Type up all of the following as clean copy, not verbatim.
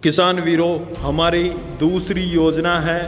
किसान वीरों, हमारी दूसरी योजना है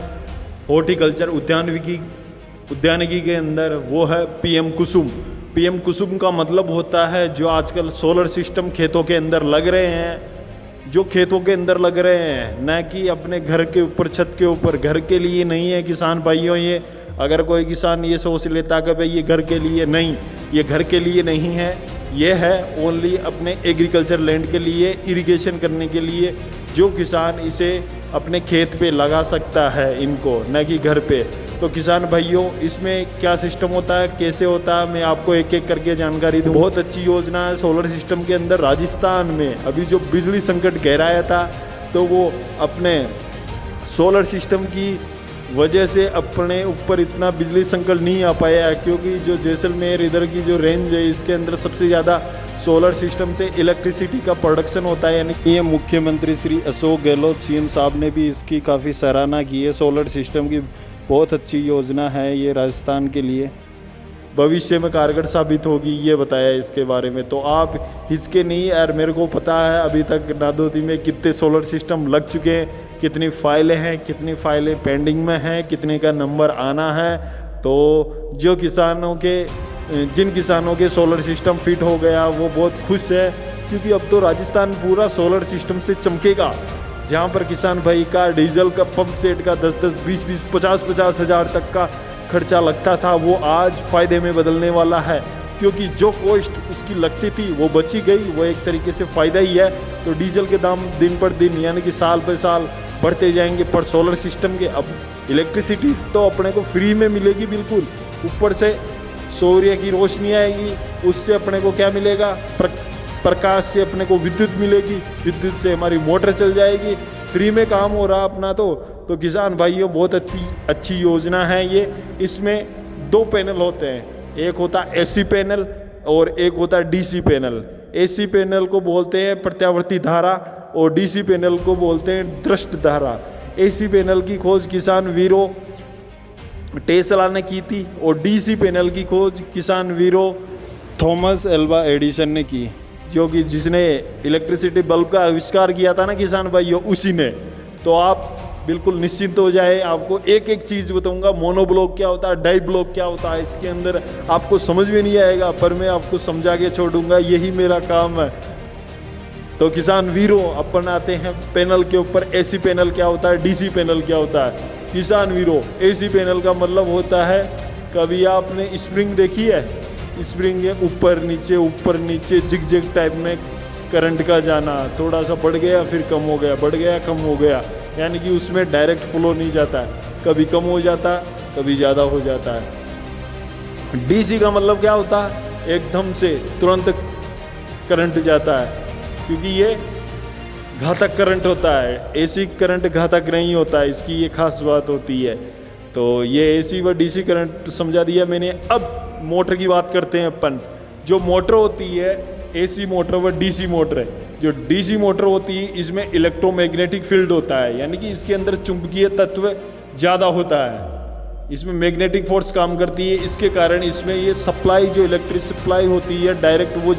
हॉर्टिकल्चर उद्यानिकी के अंदर, वो है पीएम कुसुम। पीएम कुसुम का मतलब होता है जो आजकल सोलर सिस्टम खेतों के अंदर लग रहे हैं, जो खेतों के अंदर लग रहे हैं, न कि अपने घर के ऊपर, छत के ऊपर। घर के लिए नहीं है किसान भाइयों। ये अगर कोई किसान ये सोच लेता कि भाई ये घर के लिए, नहीं, ये घर के लिए नहीं है। ये है ओनली अपने एग्रीकल्चर लैंड के लिए, इरिगेशन करने के लिए। जो किसान इसे अपने खेत पे लगा सकता है इनको, न कि घर पे। तो किसान भाइयों, इसमें क्या सिस्टम होता है, कैसे होता है, मैं आपको एक एक करके जानकारी दूँ। बहुत अच्छी योजना है सोलर सिस्टम के अंदर। राजस्थान में अभी जो बिजली संकट गहराया था, तो वो अपने सोलर सिस्टम की वजह से अपने ऊपर इतना बिजली संकट नहीं आ पाया है, क्योंकि जो जैसलमेर इधर की जो रेंज है, इसके अंदर सबसे ज़्यादा सोलर सिस्टम से इलेक्ट्रिसिटी का प्रोडक्शन होता है। यानी ये मुख्यमंत्री श्री अशोक गहलोत सीएम साहब ने भी इसकी काफ़ी सराहना की है। सोलर सिस्टम की बहुत अच्छी योजना है ये राजस्थान के लिए, भविष्य में कारगर साबित होगी, ये बताया इसके बारे में। तो आप इसके नहीं यार, मेरे को पता है अभी तक नादौती में कितने सोलर सिस्टम लग चुके हैं, कितनी फाइलें हैं, कितनी फाइलें पेंडिंग में हैं, कितने का नंबर आना है। तो जो जिन किसानों के सोलर सिस्टम फिट हो गया वो बहुत खुश है, क्योंकि अब तो राजस्थान पूरा सोलर सिस्टम से चमकेगा। जहाँ पर किसान भाई का डीजल का पंप सेट का 10-10, 20-20, 50-50 हज़ार तक का खर्चा लगता था, वो आज फ़ायदे में बदलने वाला है, क्योंकि जो कॉस्ट उसकी लगती थी वो बची गई। वो एक तरीके से फ़ायदा ही है। तो डीजल के दाम दिन पर दिन, यानी कि साल पर साल बढ़ते जाएंगे, पर सोलर सिस्टम के अब इलेक्ट्रिसिटी तो अपने को फ्री में मिलेगी बिल्कुल। ऊपर से सूर्य की रोशनी आएगी, उससे अपने को क्या मिलेगा, प्रकाश से अपने को विद्युत मिलेगी, विद्युत से हमारी मोटर चल जाएगी, फ्री में काम हो रहा अपना। तो किसान भाइयों, बहुत अच्छी योजना है ये। इसमें 2 पैनल होते हैं, एक होता है एसी पैनल और एक होता है डीसी पैनल। एसी पैनल को बोलते हैं प्रत्यावर्ती धारा और डीसी पैनल को बोलते हैं दृष्ट धारा। एसी पैनल की खोज किसान वीरों टेस्ला ने की थी और डीसी पैनल की खोज किसान वीरों थॉमस एल्वा एडिसन ने की, जो कि जिसने इलेक्ट्रिसिटी बल्ब का आविष्कार किया था ना किसान भाइयों, उसी ने। तो आप बिल्कुल निश्चिंत हो जाए। आपको एक एक चीज़ बताऊंगा, मोनोब्लॉक क्या होता है, डाई ब्लॉक क्या होता है, इसके अंदर आपको समझ में नहीं आएगा, पर मैं आपको समझा के छोड़ूंगा, यही मेरा काम है। तो किसान वीरों, अपन आते हैं पैनल के ऊपर। एसी पैनल क्या होता है, डीसी पैनल क्या होता है। किसान वीरों, एसी पैनल का मतलब होता है, कभी आपने स्प्रिंग देखी है, स्प्रिंग के ऊपर नीचे जिग टाइप में करंट का जाना, थोड़ा सा बढ़ गया फिर कम हो गया, बढ़ गया कम हो गया, यानी कि उसमें डायरेक्ट फ्लो नहीं जाता है, कभी कम हो जाता कभी ज़्यादा हो जाता है। डीसी का मतलब क्या होता है, एकदम से तुरंत करंट जाता है, क्योंकि ये घातक करंट होता है। एसी करंट घातक नहीं होता है, इसकी ये खास बात होती है। तो ये एसी व डीसी करंट समझा दिया मैंने। अब मोटर की बात करते हैं अपन। जो मोटर होती है, एसी मोटर व डीसी मोटर है। जो डीसी मोटर होती है, इसमें इलेक्ट्रोमैग्नेटिक फील्ड होता है, यानी कि इसके अंदर चुंबकीय तत्व ज़्यादा होता है, इसमें मैग्नेटिक फोर्स काम करती है। इसके कारण इसमें ये सप्लाई, जो इलेक्ट्रिक सप्लाई होती है डायरेक्ट, वो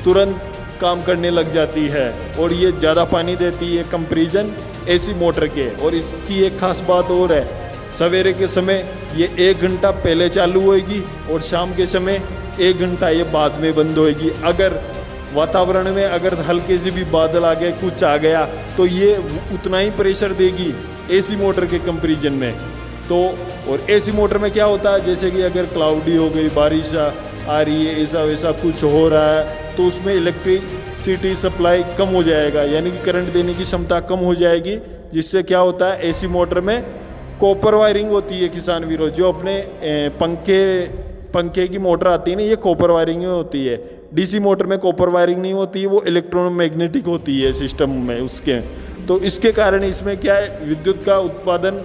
तुरंत काम करने लग जाती है और ये ज़्यादा पानी देती है कंपैरिजन एसी मोटर के। और इसकी एक खास बात और है, सवेरे के समय ये 1 घंटा पहले चालू होएगी और शाम के समय 1 घंटा ये बाद में बंद होएगी। अगर वातावरण में अगर हल्के से भी बादल आ गए, कुछ आ गया, तो ये उतना ही प्रेशर देगी एसी मोटर के कंपैरिजन में। तो और एसी मोटर में क्या होता है, जैसे कि अगर क्लाउडी हो गई, बारिश आ रही है, ऐसा वैसा कुछ हो रहा है, तो उसमें इलेक्ट्रिसिटी सप्लाई कम हो जाएगा, यानी कि करंट देने की क्षमता कम हो जाएगी। जिससे क्या होता है, एसी मोटर में कॉपर वायरिंग होती है किसान वीरों। जो अपने पंखे की मोटर आती है ना, ये कॉपर वायरिंग में होती है। डीसी मोटर में कॉपर वायरिंग नहीं होती है, वो इलेक्ट्रोमैग्नेटिक होती है सिस्टम में उसके। तो इसके कारण इसमें क्या है, विद्युत का उत्पादन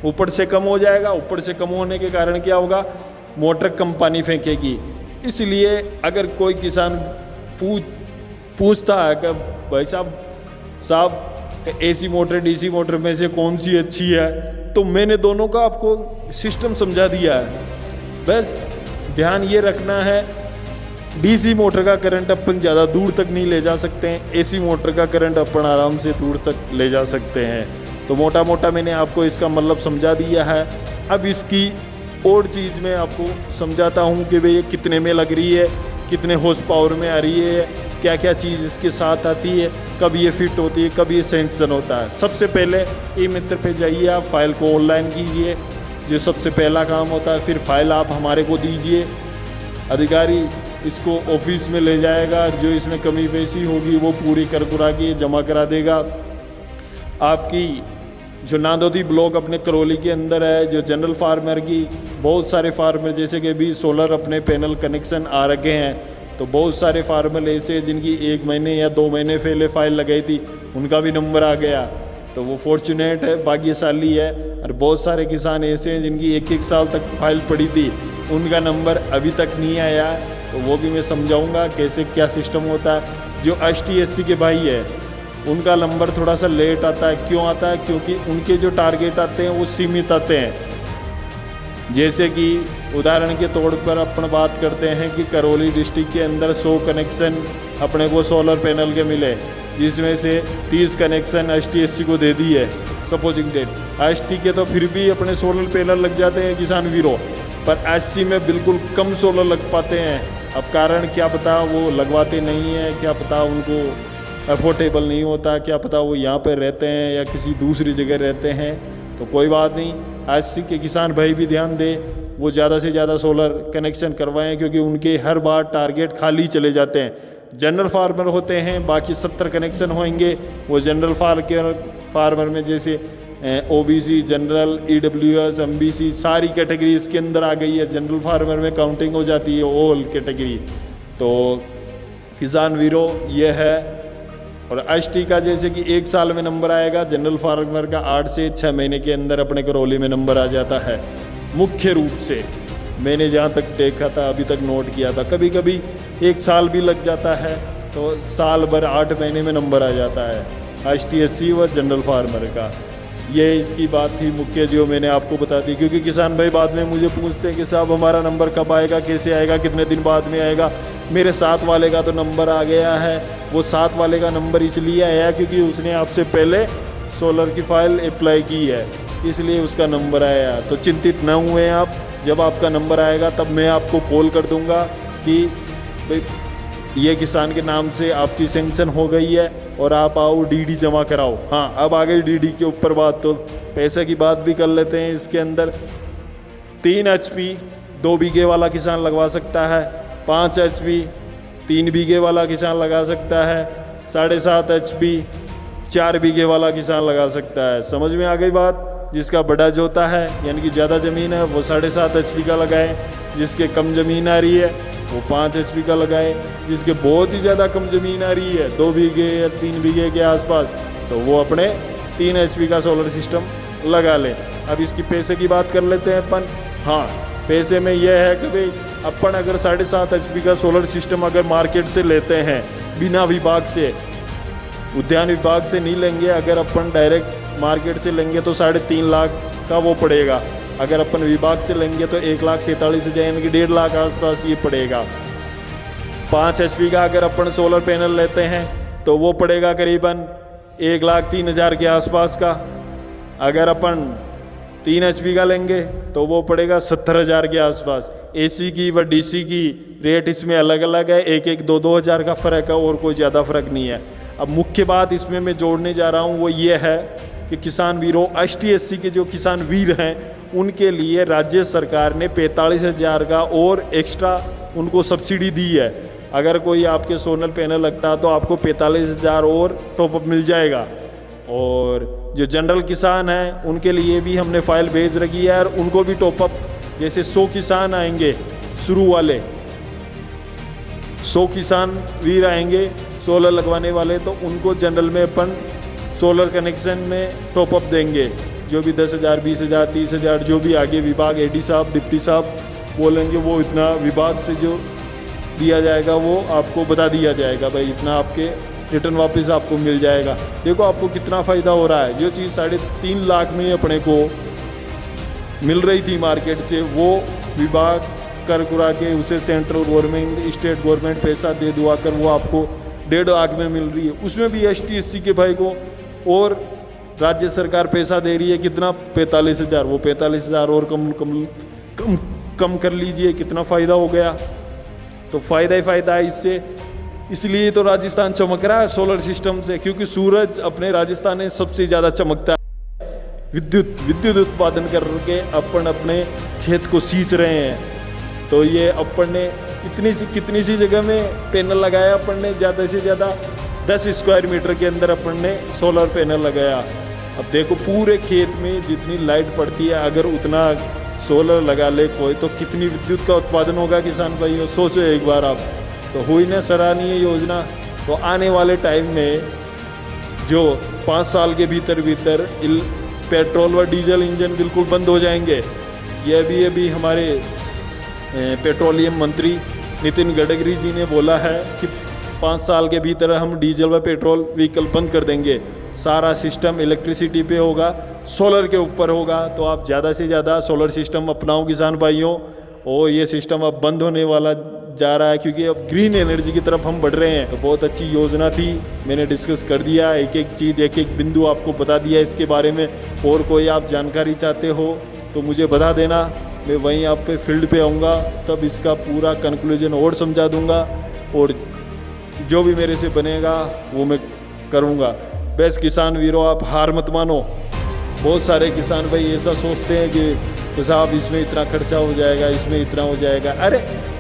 ऊपर से कम हो जाएगा। ऊपर से कम होने के कारण क्या होगा, मोटर कम पानी फेंकेगी। इसलिए अगर कोई किसान पूछता है कि भाई साहब एसी मोटर डीसी मोटर में से कौन सी अच्छी है, तो मैंने दोनों का आपको सिस्टम समझा दिया है। बस ध्यान ये रखना है डीसी मोटर का करंट अपन ज़्यादा दूर तक नहीं ले जा सकते हैं, एसी मोटर का करंट अपन आराम से दूर तक ले जा सकते हैं। तो मोटा मोटा मैंने आपको इसका मतलब समझा दिया है। अब इसकी और चीज़ मैं आपको समझाता हूँ कि भाई ये कितने में लग रही है, कितने हॉर्स पावर में आ रही है, क्या क्या चीज़ इसके साथ आती है, कब ये फिट होती है, कब ये सेंक्शन होता है। सबसे पहले ई मित्र पे जाइए, आप फाइल को ऑनलाइन कीजिए, जो सबसे पहला काम होता है। फिर फाइल आप हमारे को दीजिए, अधिकारी इसको ऑफिस में ले जाएगा, जो इसमें कमी पेशी होगी वो पूरी कर कुरा के जमा करा देगा। आपकी जो नांदोदी ब्लॉक अपने करौली के अंदर है, जो जनरल फार्मर की बहुत सारे फार्मर जैसे कि अभी सोलर अपने पैनल कनेक्शन आ रखे हैं, तो बहुत सारे फार्मर ऐसे जिनकी 1 महीने या 2 महीने पहले फाइल लगाई थी, उनका भी नंबर आ गया, तो वो फॉर्चुनेट है, भाग्यशाली है। और बहुत सारे किसान ऐसे हैं जिनकी 1-1 साल तक फाइल पड़ी थी, उनका नंबर अभी तक नहीं आया, तो वो भी मैं समझाऊंगा कैसे क्या सिस्टम होता है। जो ST-SC के भाई है उनका नंबर थोड़ा सा लेट आता है। क्यों आता है? क्योंकि उनके जो टारगेट आते हैं वो सीमित आते हैं। जैसे कि उदाहरण के तौर पर अपन बात करते हैं कि करौली डिस्ट्रिक्ट के अंदर 100 कनेक्शन अपने को सोलर पैनल के मिले, जिसमें से 30 कनेक्शन ST-SC को दे दी है सपोजिंग डेट। ST के तो फिर भी अपने सोलर पैनल लग जाते हैं किसान वीरों, पर SC में बिल्कुल कम सोलर लग पाते हैं। अब कारण क्या पता, वो लगवाते नहीं है, क्या पता उनको अफोर्डेबल नहीं होता, क्या पता वो यहाँ पर रहते हैं या किसी दूसरी जगह रहते हैं। तो कोई बात नहीं, SC के किसान भाई भी ध्यान दें, वो ज़्यादा से ज़्यादा सोलर कनेक्शन करवाएं, क्योंकि उनके हर बार टारगेट खाली चले जाते हैं। जनरल फार्मर होते हैं, बाकी 70 कनेक्शन होंगे, वो जनरल फार्मर में जैसे OBC, जनरल, EWS, MBC सारी कैटेगरी इसके अंदर आ गई है। जनरल फार्मर में काउंटिंग हो जाती है ऑल कैटेगरी। तो किसान वीरों ये है। और ST का जैसे कि 1 साल में नंबर आएगा, जनरल फार्मर का 8 से 6 महीने के अंदर अपने करौली में नंबर आ जाता है। मुख्य रूप से मैंने जहाँ तक देखा था, अभी तक नोट किया था, कभी कभी 1 साल भी लग जाता है, तो साल भर 8 महीने में नंबर आ जाता है ST-SC व जनरल फार्मर का। ये इसकी बात थी मुख्य, जो मैंने आपको बता दी। क्योंकि किसान भाई बाद में मुझे पूछते हैं कि साहब हमारा नंबर कब आएगा, कैसे आएगा, कितने दिन बाद में आएगा। मेरे 7 वाले का तो नंबर आ गया है। वो 7 वाले का नंबर इसलिए आया क्योंकि उसने आपसे पहले सोलर की फाइल अप्लाई की है, इसलिए उसका नंबर आया। तो चिंतित न हुए आप, जब आपका नंबर आएगा तब मैं आपको कॉल कर दूंगा कि भाई ये किसान के नाम से आपकी सेंक्शन हो गई है और आप आओ DD जमा कराओ। हाँ, अब आ गई DD के ऊपर बात, तो पैसे की बात भी कर लेते हैं। इसके अंदर 3 HP 2 बीघे वाला किसान लगवा सकता है, 5 HP 3 बीघे वाला किसान लगा सकता है, 7.5 HP 4 बीघे वाला किसान लगा सकता है। समझ में आ गई बात? जिसका बड़ा जोता है यानी कि ज़्यादा ज़मीन है वो 7.5 HP का लगाए, जिसके कम ज़मीन आ रही है वो 5 HP का लगाए, जिसके बहुत ही ज़्यादा कम ज़मीन आ रही है 2 बीघे या 3 बीघे के आसपास, तो वो अपने 3 HP का सोलर सिस्टम लगा ले। अब इसकी पैसे की बात कर लेते हैं अपन। हाँ, पैसे में यह है कि भाई अपन अगर 7.5 HP का सोलर सिस्टम अगर मार्केट से लेते हैं बिना विभाग से, उद्यान विभाग से नहीं लेंगे, अगर अपन डायरेक्ट मार्केट से लेंगे तो 3.5 लाख का वो पड़ेगा। अगर अपन विभाग से लेंगे तो 1,47,000 यानी कि 1.5 लाख आसपास ये पड़ेगा। 5 HP का अगर अपन सोलर पैनल लेते हैं तो वो पड़ेगा करीबन 1,03,000 के आसपास का। अगर अपन 3 HP का लेंगे तो वो पड़ेगा 70,000 के आसपास। AC की व DC की रेट इसमें अलग अलग है, 1-2 हज़ार का फ़र्क है और कोई ज़्यादा फ़र्क नहीं है। अब मुख्य बात इसमें मैं जोड़ने जा रहा हूँ वो ये है कि किसान वीरों, ST-SC के जो किसान वीर हैं उनके लिए राज्य सरकार ने 45,000 का और एक्स्ट्रा उनको सब्सिडी दी है। अगर कोई आपके सोलर पैनल लगता है तो आपको 45,000 और टॉपअप मिल जाएगा। और जो जनरल किसान हैं उनके लिए भी हमने फाइल भेज रखी है और उनको भी टॉपअप, जैसे 100 किसान आएंगे शुरू वाले, 100 किसान वीर आएंगे सोलर लगवाने वाले, तो उनको जनरल में अपन सोलर कनेक्शन में टॉपअप देंगे। जो भी 10,000, 20,000, 30,000 जो भी आगे विभाग AD साहब, डिप्टी साहब बोलेंगे वो इतना विभाग से जो दिया जाएगा वो आपको बता दिया जाएगा, भाई इतना आपके रिटर्न वापस आपको मिल जाएगा। देखो आपको कितना फ़ायदा हो रहा है। जो चीज़ 3.5 लाख में अपने को मिल रही थी मार्केट से, वो विभाग कर कुरा के उसे सेंट्रल गवर्नमेंट स्टेट गवर्नमेंट पैसा दे दुआ कर वो आपको 1.5 लाख में मिल रही है, उसमें भी ST SC के भाई को और राज्य सरकार पैसा दे रही है कितना 45,000, वो 45,000 और कम कर लीजिए, कितना फ़ायदा हो गया। तो फ़ायदा ही फ़ायदा है इससे, इसलिए तो राजस्थान चमक रहा है सोलर सिस्टम से, क्योंकि सूरज अपने राजस्थान में सबसे ज़्यादा चमकता है। विद्युत उत्पादन करके अपन अपने खेत को सींच रहे हैं। तो ये अपन ने कितनी सी जगह में पैनल लगाया, अपन ने ज़्यादा से ज़्यादा 10 स्क्वायर मीटर के अंदर अपन ने सोलर पैनल लगाया। अब देखो पूरे खेत में जितनी लाइट पड़ती है, अगर उतना सोलर लगा ले कोई, तो कितनी विद्युत का उत्पादन होगा किसान भाइयों, सोचो एक बार आप। तो हुई ना सराहनीय योजना। तो आने वाले टाइम में जो 5 साल के भीतर पेट्रोल व डीजल इंजन बिल्कुल बंद हो जाएंगे। ये अभी हमारे पेट्रोलियम मंत्री नितिन गडकरी जी ने बोला है कि 5 साल के भीतर हम डीजल व पेट्रोल व्हीकल बंद कर देंगे, सारा सिस्टम इलेक्ट्रिसिटी पे होगा, सोलर के ऊपर होगा। तो आप ज़्यादा से ज़्यादा सोलर सिस्टम अपनाओ किसान भाइयों। और ये सिस्टम अब बंद होने वाला जा रहा है, क्योंकि अब ग्रीन एनर्जी की तरफ हम बढ़ रहे हैं। तो बहुत अच्छी योजना थी, मैंने डिस्कस कर दिया, एक चीज़ एक बिंदु आपको बता दिया इसके बारे में। और कोई आप जानकारी चाहते हो तो मुझे बता देना, मैं वहीं आप पे फील्ड पे आऊँगा, तब इसका पूरा कंक्लूजन और समझा दूँगा, और जो भी मेरे से बनेगा वो मैं करूँगा। बस किसान वीरों, आप हार मत मानो। बहुत सारे किसान भाई ऐसा सोचते हैं कि साहब इसमें इतना खर्चा हो जाएगा, इसमें इतना हो जाएगा। अरे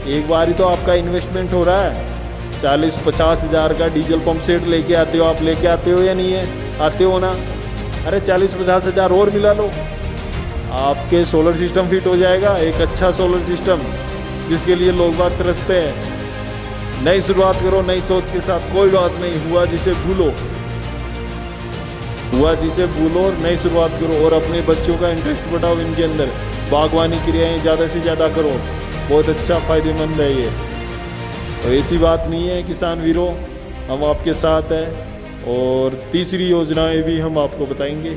एक बार ही तो आपका इन्वेस्टमेंट हो रहा है। 40-50 हज़ार का डीजल पंप सेट लेके आते हो, आप लेके आते हो या नहीं है, आते हो ना। अरे 40-50 हज़ार और मिला लो, आपके सोलर सिस्टम फिट हो जाएगा, एक अच्छा सोलर सिस्टम जिसके लिए लोग बात तरसते हैं। नई शुरुआत करो नई सोच के साथ, कोई बात नहीं, हुआ जिसे भूलो और नई शुरुआत करो। और अपने बच्चों का इंटरेस्ट बढ़ाओ इनके अंदर, बागवानी क्रियाएं ज़्यादा से ज़्यादा करो, बहुत अच्छा फ़ायदेमंद है ये। तो ऐसी बात नहीं है किसान वीरों, हम आपके साथ हैं। और तीसरी योजनाएं भी हम आपको बताएंगे।